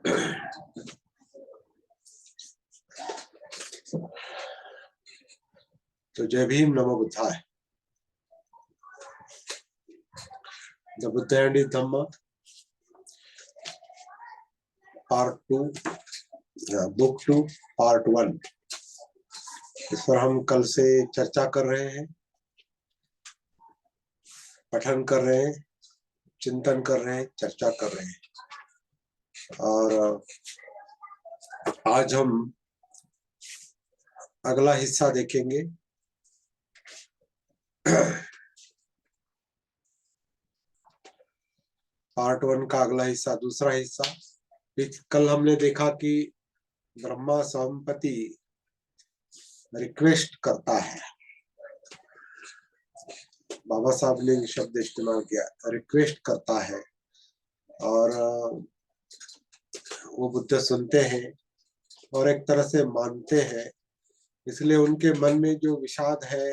तो Jai Bhim, Namo Buddhay. The Buddha and his Dhamma part 2, book 2 part 1। इस पर हम कल से चर्चा कर रहे हैं, पठन कर रहे हैं, चिंतन कर रहे हैं, चर्चा कर रहे हैं। और आज हम अगला हिस्सा देखेंगे। पार्ट 1 का अगला हिस्सा, दूसरा हिस्सा। कल हमने देखा कि ब्रह्मा संपत्ति रिक्वेस्ट करता है। बाबा साहब ने शब्द इस्तेमाल किया, रिक्वेस्ट करता है, और वो बुद्ध सुनते हैं और एक तरह से मानते हैं। इसलिए उनके मन में जो विषाद है,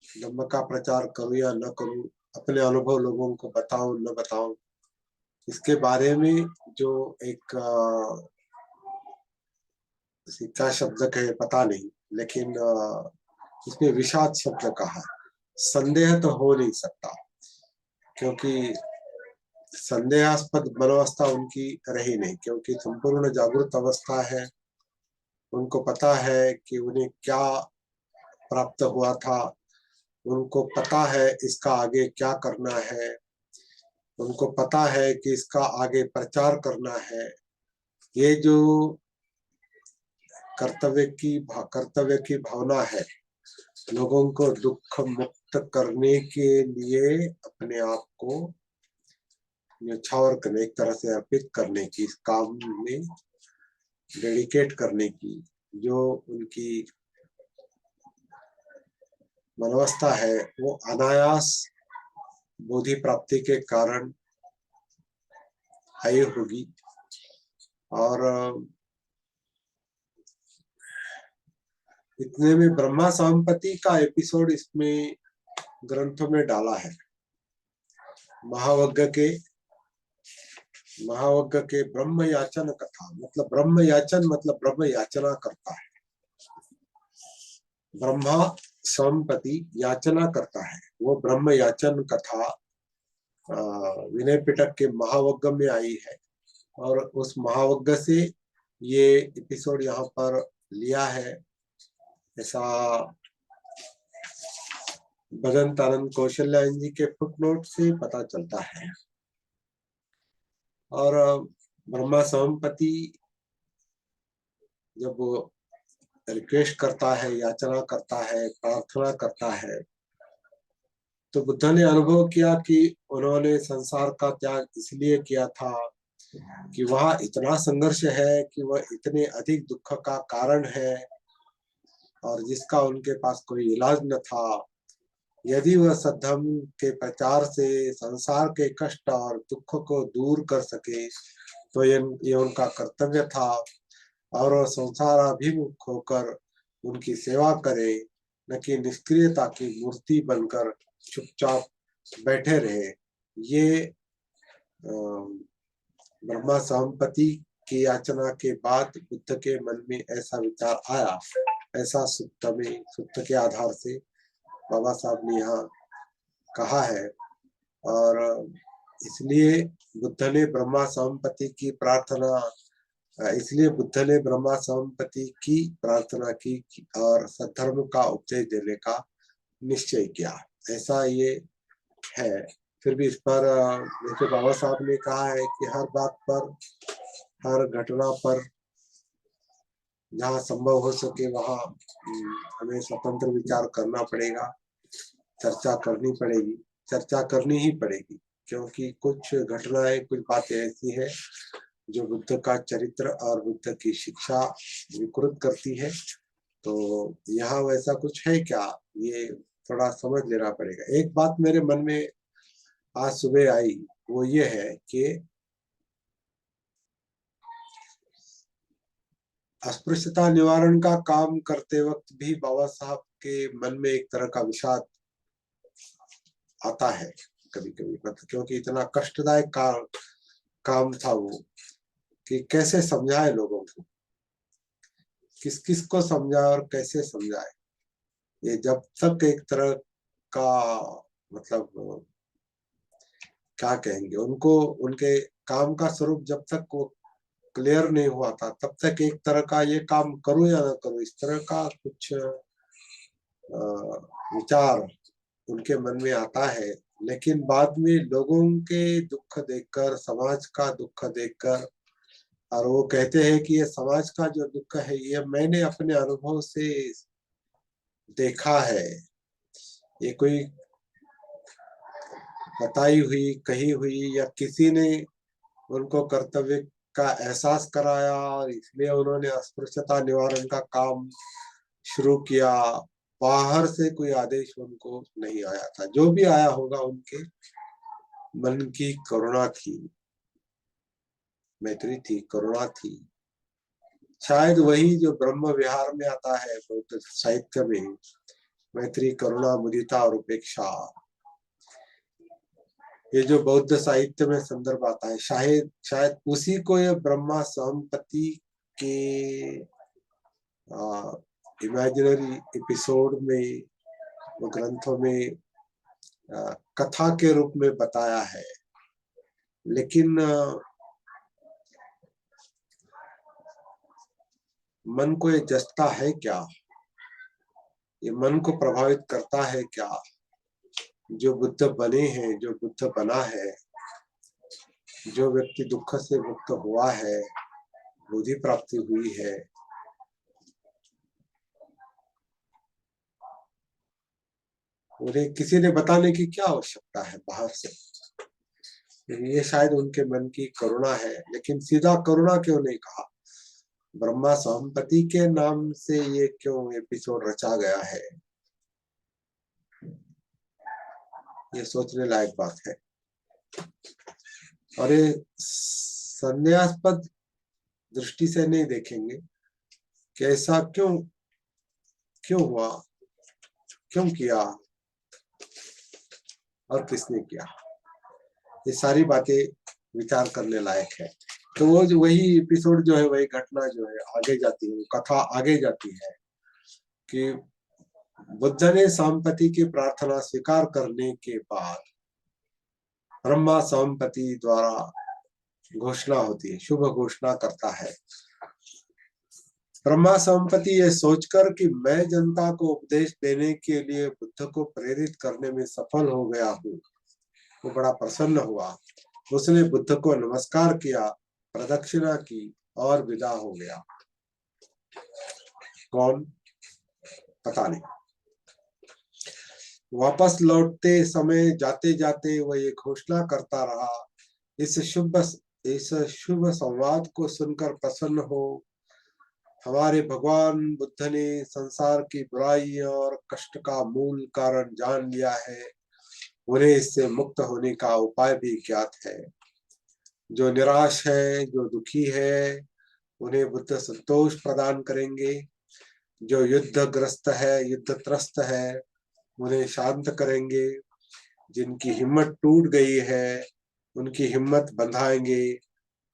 धम्म का प्रचार करूं या न करूं, अपने अनुभव लोगों को बताऊं न बताऊं, इसके बारे में जो एक क्या शब्द कहे पता नहीं, लेकिन इसमें विषाद शब्द कहा। संदेह तो हो नहीं सकता, क्योंकि संदेहास्पद मनोवस्था उनकी रही नहीं, क्योंकि संपूर्ण जागृत अवस्था है। उनको पता है कि उन्हें क्या प्राप्त हुआ था, उनको पता है इसका आगे क्या करना है, उनको पता है कि इसका आगे प्रचार करना है। ये जो कर्तव्य की भावना है, लोगों को दुख मुक्त करने के लिए अपने आप को न्यौछावर करने, एक तरह से अर्पित करने की, इस काम में डेडिकेट करने की जो उनकी मनोवस्था है, वो अनायास बोधि प्राप्ति के कारण आई होगी। और इतने में ब्रह्मा संपत्ति का एपिसोड इसमें ग्रंथों में डाला है। महावग्ग के ब्रह्म याचन कथा, मतलब ब्रह्म याचन मतलब ब्रह्म याचना करता है। ब्रह्मा संपत्ति याचना करता है, वो ब्रह्म याचन कथा विनय पिटक के महावग्ग में आई है। और उस महावग्ग से ये एपिसोड यहाँ पर लिया है, ऐसा भगवंत आनंद कौशल्यायन जी के फुटनोट से पता चलता है। और ब्रह्मा संपत्ति जब रिक्वेस्ट करता है, याचना करता है, प्रार्थना करता है, तो बुद्ध ने अनुभव किया कि उन्होंने संसार का त्याग इसलिए किया था कि वह इतना संघर्ष है, कि वह इतने अधिक दुख का कारण है और जिसका उनके पास कोई इलाज न था। यदि वह सद्धर्म के प्रचार से संसार के कष्ट और दुख को दूर कर सके, तो ये उनका कर्तव्य था। और वह संसाराभिमुख होकर उनकी सेवा करे, न कि निष्क्रियता की मूर्ति बनकर चुपचाप बैठे रहे। ये ब्रह्मा संपत्ति की याचना के बाद बुद्ध के मन में ऐसा विचार आया। ऐसा सुप्त के आधार से बाबा साहब ने यहाँ कहा है। और इसलिए बुद्ध ने ब्रह्मा संपत्ति की प्रार्थना की और सद्धर्म का उपदेश देने का निश्चय किया। ऐसा ये है। फिर भी इस पर जैसे बाबा साहब ने कहा है कि हर बात पर, हर घटना पर जहाँ संभव हो सके वहाँ हमें स्वतंत्र विचार करना पड़ेगा, चर्चा करनी ही पड़ेगी, क्योंकि कुछ घटनाएं, कुछ बातें ऐसी है जो बुद्ध का चरित्र और बुद्ध की शिक्षा विकृत करती है। तो यहाँ वैसा कुछ है क्या, ये थोड़ा समझ लेना पड़ेगा। एक बात मेरे मन में आज सुबह आई, वो ये है कि अस्पृश्यता निवारण का काम करते वक्त भी बाबा साहब के मन में एक तरह का विषाद आता है कभी कभी, मतलब क्योंकि इतना कष्टदायक काम था वो, कि कैसे समझाए लोगों को, किस किस को समझाए और कैसे समझाए। ये जब तक एक तरह का मतलब क्या कहेंगे उनको, उनके काम का स्वरूप जब तक वो क्लियर नहीं हुआ था, तब तक एक तरह का ये काम करूं या ना करूं, इस तरह का कुछ विचार उनके मन में आता है। लेकिन बाद में लोगों के दुख देखकर, समाज का दुख देखकर, और वो कहते हैं कि ये समाज का जो दुख है ये मैंने अपने अनुभव से देखा है, ये कोई बताई हुई, कही हुई, या किसी ने उनको कर्तव्य का एहसास कराया और इसलिए उन्होंने अस्पृश्यता निवारण का काम शुरू किया। बाहर से कोई आदेश उनको नहीं आया था, जो भी आया होगा उनके मन की करुणा थी, मैत्री थी, करुणा थी। शायद वही जो ब्रह्म विहार में आता है बौद्ध साहित्य में, मैत्री, करुणा, मुदिता और उपेक्षा, ये जो बौद्ध साहित्य में संदर्भ आता है, शायद शायद उसी को ये ब्रह्मा संपत्ति के इमेजिनरी एपिसोड में, वो ग्रंथों में कथा के रूप में बताया है। लेकिन मन को ये जचता है क्या, ये मन को प्रभावित करता है क्या? जो बुद्ध बने हैं, जो बुद्ध बना है, जो व्यक्ति दुख से मुक्त हुआ है, बुद्धि प्राप्ति हुई है, उन्हें किसी ने बताने की क्या आवश्यकता है बाहर से? ये शायद उनके मन की करुणा है। लेकिन सीधा करुणा क्यों नहीं कहा, ब्रह्मा संपत्ति के नाम से ये क्यों एपिसोड रचा गया है? ये सोचने लायक बात है। और ये संदेहास्पद दृष्टि से नहीं देखेंगे कि ऐसा क्यों क्यों हुआ, क्यों किया और किसने किया। ये सारी बातें विचार करने लायक है। तो वो जो वही एपिसोड जो है, वही घटना जो है आगे जाती है, कथा आगे जाती है कि बुद्ध ने संपत्ति की प्रार्थना स्वीकार करने के बाद ब्रह्मा संपत्ति द्वारा घोषणा होती है, शुभ घोषणा करता है। ब्रह्मा संपत्ति ये सोचकर कि मैं जनता को उपदेश देने के लिए बुद्ध को प्रेरित करने में सफल हो गया हूँ, वो बड़ा प्रसन्न हुआ। उसने बुद्ध को नमस्कार किया, प्रदक्षिणा की और विदा हो गया। कौन, पता नहीं। वापस लौटते समय जाते जाते वह ये घोषणा करता रहा, इस शुभ संवाद को सुनकर प्रसन्न हो, हमारे भगवान बुद्ध ने संसार की बुराई और कष्ट का मूल कारण जान लिया है, उन्हें इससे मुक्त होने का उपाय भी ज्ञात है। जो निराश है, जो दुखी है, उन्हें बुद्ध संतोष प्रदान करेंगे। जो युद्धग्रस्त है, युद्ध त्रस्त है, उन्हें शांत करेंगे। जिनकी हिम्मत टूट गई है, उनकी हिम्मत बंधाएंगे।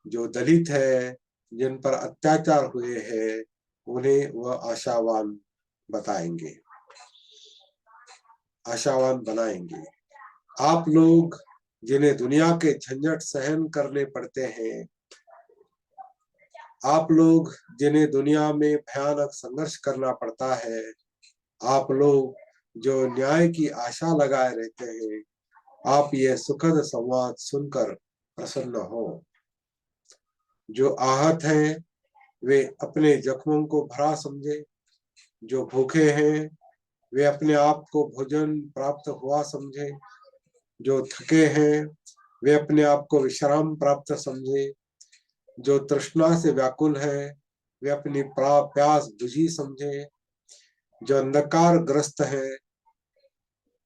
जो दलित है, जिन पर अत्याचार हुए हैं, उन्हें वह आशावान बताएंगे, आशावान बनाएंगे। आप लोग जिन्हें दुनिया के झंझट सहन करने पड़ते हैं, आप लोग जिन्हें दुनिया में भयानक संघर्ष करना पड़ता है, आप लोग जो न्याय की आशा लगाए रहते हैं, आप ये सुखद संवाद सुनकर प्रसन्न हो। जो आहत हैं वे अपने जख्मों को भरा समझे, जो भूखे हैं वे अपने आप को भोजन प्राप्त हुआ समझे, जो थके हैं वे अपने आप को विश्राम प्राप्त समझे, जो तृष्णा से व्याकुल है वे अपनी प्यास बुझी समझे, जो अंधकार ग्रस्त है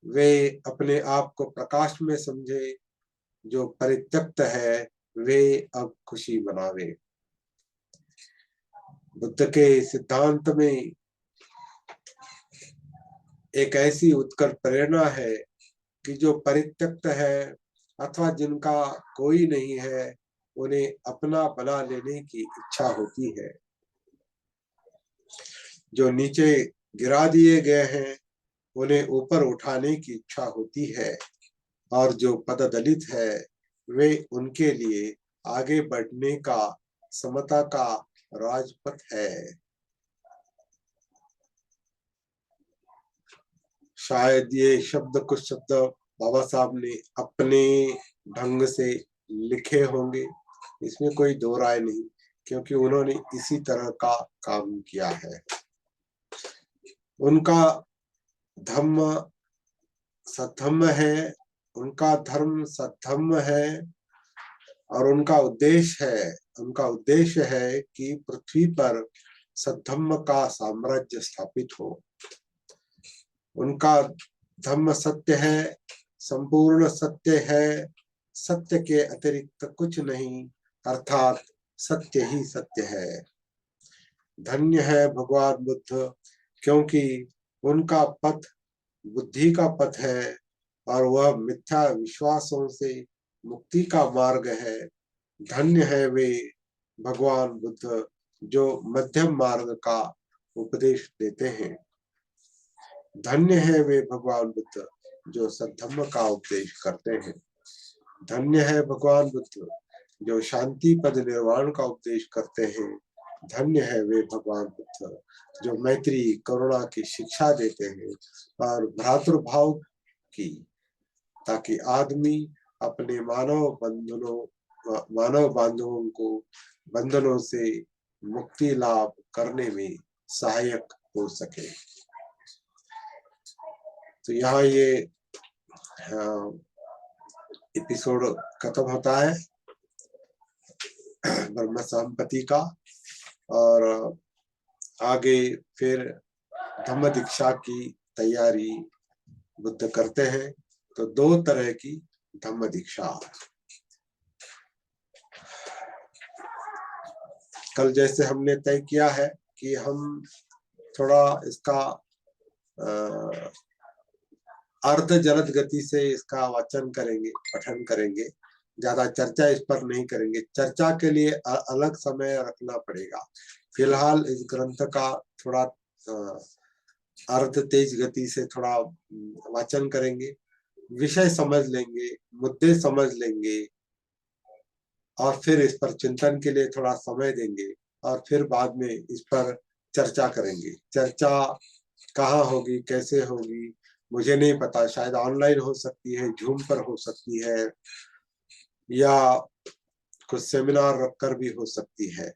वे अपने आप को प्रकाश में समझे, जो परित्यक्त है वे अब खुशी मनावे। बुद्ध के सिद्धांत में एक ऐसी उत्कट प्रेरणा है कि जो परित्यक्त है अथवा जिनका कोई नहीं है, उन्हें अपना बना लेने की इच्छा होती है। जो नीचे गिरा दिए गए हैं उन्हें ऊपर उठाने की इच्छा होती है, और जो पददलित है वे उनके लिए आगे बढ़ने का समता का राजपथ है। शायद ये शब्द कुछ शब्द बाबा साहब ने अपने ढंग से लिखे होंगे, इसमें कोई दो राय नहीं, क्योंकि उन्होंने इसी तरह का काम किया है। उनका धम्म सद्धम्म है, उनका धर्म सद्धम्म है, और उनका उद्देश्य है कि पृथ्वी पर सद्धम्म का साम्राज्य स्थापित हो। उनका धम्म सत्य है, संपूर्ण सत्य है, सत्य के अतिरिक्त कुछ नहीं, अर्थात सत्य ही सत्य है। धन्य है भगवान बुद्ध, क्योंकि उनका पथ बुद्धि का पथ है, और वह मिथ्या विश्वासों से मुक्ति का मार्ग है। धन्य है वे भगवान बुद्ध जो मध्यम मार्ग का उपदेश देते हैं। धन्य है वे भगवान बुद्ध जो सद्धम्म का उपदेश करते हैं। धन्य है भगवान बुद्ध जो शांति पद निर्वाण का उपदेश करते हैं। धन्य है वे भगवान बुद्ध जो मैत्री करुणा की शिक्षा देते हैं और भ्रातृभाव की, ताकि आदमी अपने मानव बांधवों को बंधनों से मुक्ति लाभ करने में सहायक हो सके। तो यहाँ ये एपिसोड खत्म होता है ब्रह्म संपत्ति का, और आगे फिर धम्म दीक्षा की तैयारी बुद्ध करते हैं। तो दो तरह की धम्म दीक्षा, कल जैसे हमने तय किया है कि हम थोड़ा इसका अर्ध जलद गति से इसका वाचन करेंगे, पठन करेंगे, ज्यादा चर्चा इस पर नहीं करेंगे। चर्चा के लिए अलग समय रखना पड़ेगा। फिलहाल इस ग्रंथ का थोड़ा अर्ध तेज गति से थोड़ा वाचन करेंगे, विषय समझ लेंगे, मुद्दे समझ लेंगे, और फिर इस पर चिंतन के लिए थोड़ा समय देंगे, और फिर बाद में इस पर चर्चा करेंगे। चर्चा कहाँ होगी, कैसे होगी, मुझे नहीं पता। शायद ऑनलाइन हो सकती है, जूम पर हो सकती है, या कुछ सेमिनार रखकर भी हो सकती है,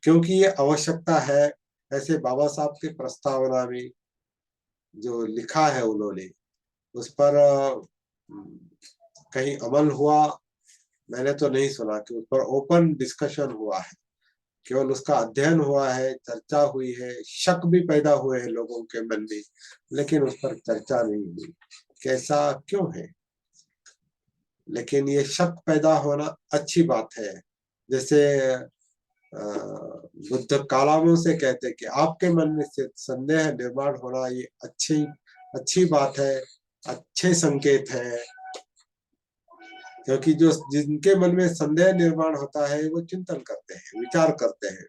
क्योंकि ये आवश्यकता है। ऐसे बाबा साहब के प्रस्तावना में जो लिखा है उन्होंने, उस पर कहीं अमल हुआ मैंने तो नहीं सुना कि उस पर ओपन डिस्कशन हुआ है। केवल उसका अध्ययन हुआ है, चर्चा हुई है, शक भी पैदा हुए हैं लोगों के मन में, लेकिन उस पर चर्चा नहीं हुई। कैसा क्यों है? लेकिन ये शक पैदा होना अच्छी बात है। जैसे बुद्ध कालामों से कहते कि आपके मन में से संदेह निर्माण होना ये अच्छी बात है, अच्छे संकेत है, क्योंकि जो जिनके मन में संदेह निर्माण होता है वो चिंतन करते हैं, विचार करते हैं,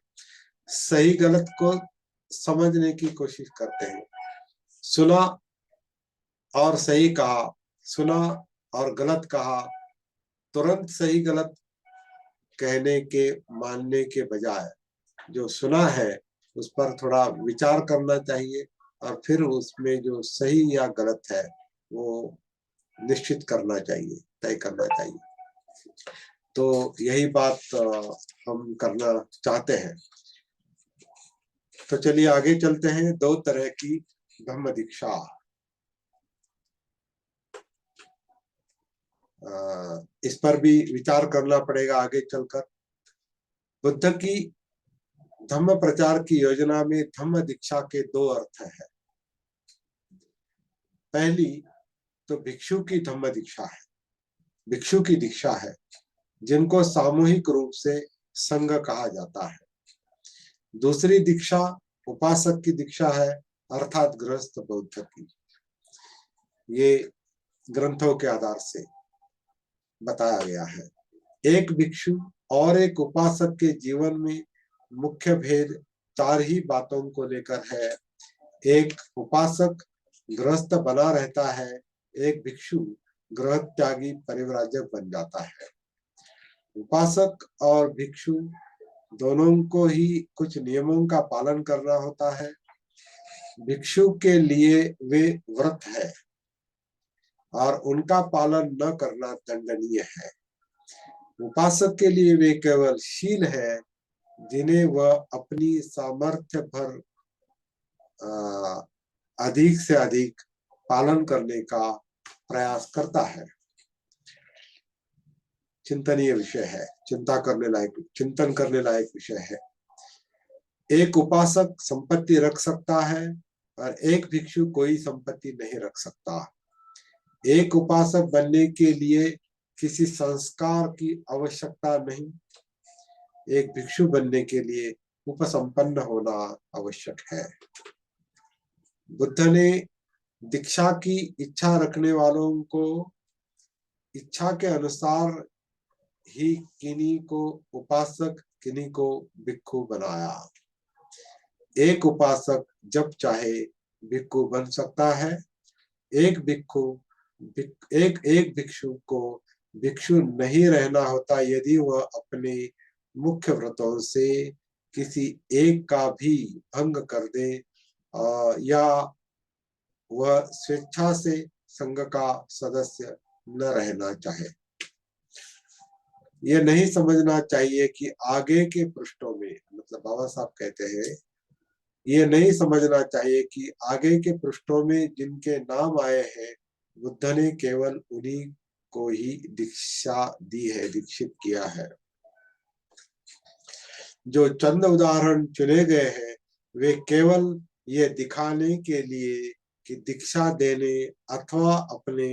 सही गलत को समझने की कोशिश करते हैं। सुना और सही कहा, सुना और गलत कहा, तुरंत सही गलत कहने के मानने के बजाय जो सुना है उस पर थोड़ा विचार करना चाहिए, और फिर उसमें जो सही या गलत है वो निश्चित करना चाहिए, तय करना चाहिए। तो यही बात हम करना चाहते हैं। तो चलिए आगे चलते हैं। दो तरह की धम्म दीक्षा, इस पर भी विचार करना पड़ेगा आगे चलकर। बुद्ध की धम्म प्रचार की योजना में धम्म दीक्षा के दो अर्थ है। पहली तो भिक्षु की धम्म दीक्षा है, भिक्षु की दीक्षा है, जिनको सामूहिक रूप से संघ कहा जाता है। दूसरी दीक्षा उपासक की दीक्षा है, अर्थात गृहस्थ बौद्ध की। ये ग्रंथों के आधार से बताया गया है। एक भिक्षु और एक उपासक के जीवन में मुख्य भेद 4 ही बातों को लेकर है। एक उपासक गृहस्थ बना रहता है, एक भिक्षु गृह त्यागी परिव्राजक बन जाता है। उपासक और भिक्षु दोनों को ही कुछ नियमों का पालन करना होता है। भिक्षु के लिए वे व्रत है और उनका पालन न करना दंडनीय है। उपासक के लिए वे केवल शील है जिन्हें वह अपनी सामर्थ्य भर अधिक से अधिक पालन करने का प्रयास करता है। चिंतनीय विषय है, चिंतन करने लायक विषय है। एक उपासक संपत्ति रख सकता है और एक भिक्षु कोई संपत्ति नहीं रख सकता। एक उपासक बनने के लिए किसी संस्कार की आवश्यकता नहीं, एक भिक्षु बनने के लिए उपसंपन्न होना आवश्यक है। बुद्ध ने दीक्षा की इच्छा रखने वालों को इच्छा के अनुसार ही किन्हीं को उपासक किन्हीं को भिक्षु बनाया। एक उपासक जब चाहे भिक्षु बन सकता है। एक भिक्षु को भिक्षु नहीं रहना होता यदि वह अपने मुख्य व्रतों से किसी एक का भी भंग कर दे या वह स्वेच्छा से संघ का सदस्य न रहना चाहे। यह नहीं समझना चाहिए कि आगे के पृष्ठों में, मतलब बाबा साहब कहते हैं, ये नहीं समझना चाहिए कि आगे के पृष्ठों में जिनके नाम आए हैं बुद्ध ने केवल उन्हीं को ही दीक्षा दी है, दीक्षित किया है। जो चंद उदाहरण चुने गए हैं वे केवल ये दिखाने के लिए कि दीक्षा देने अथवा अपने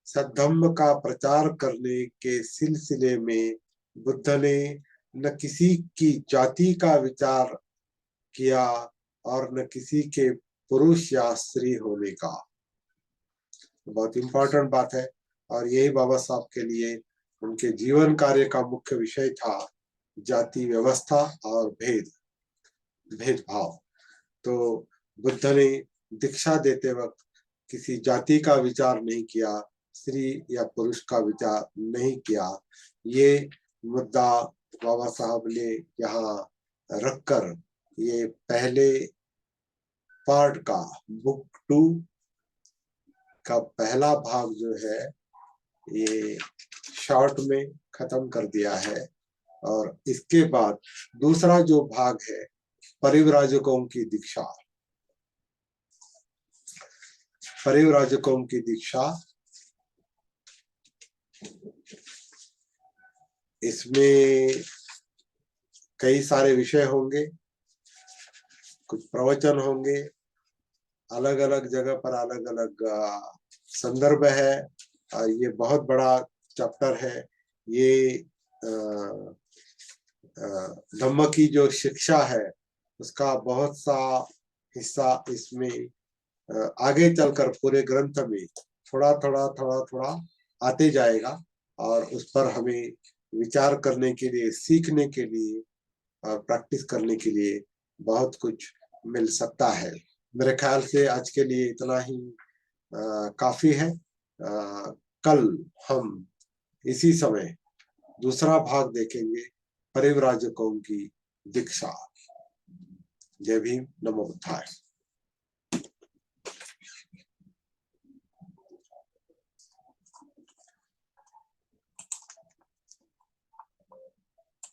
सद्धम्म का प्रचार करने के सिलसिले में बुद्ध ने न किसी की जाति का विचार किया और न किसी के पुरुष या स्त्री होने का। बहुत इंपॉर्टेंट बात है और यही बाबा साहब के लिए उनके जीवन कार्य का मुख्य विषय था, जाति व्यवस्था और भेदभाव। तो बुद्ध ने दीक्षा देते वक्त किसी जाति का विचार नहीं किया, स्त्री या पुरुष का विचार नहीं किया। ये मुद्दा बाबा साहब ने यहाँ रखकर ये पहले पार्ट का बुक 2 का पहला भाग जो है ये शॉर्ट में खत्म कर दिया है। और इसके बाद दूसरा जो भाग है परिव्राजकों की दीक्षा। परिव्राजकों की दीक्षा, इसमें कई सारे विषय होंगे, कुछ प्रवचन होंगे, अलग अलग जगह पर अलग अलग संदर्भ है और ये बहुत बड़ा चैप्टर है। ये धम्म की जो शिक्षा है उसका बहुत सा हिस्सा इसमें आगे चलकर पूरे ग्रंथ में थोड़ा थोड़ा आते जाएगा और उस पर हमें विचार करने के लिए, सीखने के लिए और प्रैक्टिस करने के लिए बहुत कुछ मिल सकता है। मेरे ख्याल से आज के लिए इतना ही काफी है। कल हम इसी समय दूसरा भाग देखेंगे, परिव्राजकों की दीक्षा। जय भीम, नमो बुद्धाय।